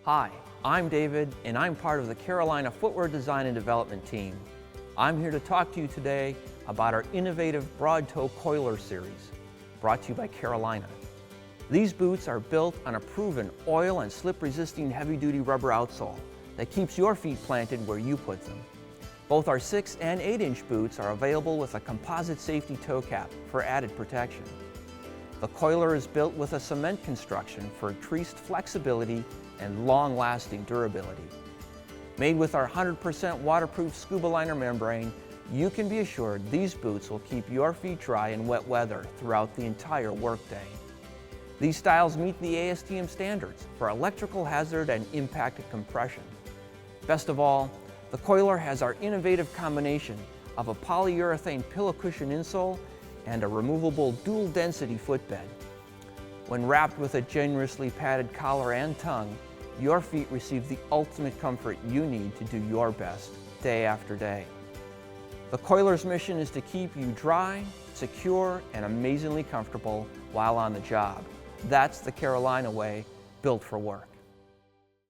Hi, I'm David, and I'm part of the Carolina Footwear Design and Development team. I'm here to talk to you today about our innovative broad-toe Coiler series, brought to you by Carolina. These boots are built on a proven oil and slip-resisting heavy-duty rubber outsole that keeps your feet planted where you put them. Both our 6 and 8-inch boots are available with a composite safety toe cap for added protection. The Coiler is built with a cement construction for increased flexibility and long-lasting durability. Made with our 100% waterproof scuba liner membrane, you can be assured these boots will keep your feet dry in wet weather throughout the entire workday. These styles meet the ASTM standards for electrical hazard and impacted compression. Best of all, the Coiler has our innovative combination of a polyurethane pillow cushion insole and a removable dual-density footbed. When wrapped with a generously padded collar and tongue, your feet receive the ultimate comfort you need to do your best day after day. The Coiler's mission is to keep you dry, secure, and amazingly comfortable while on the job. That's the Carolina way, built for work.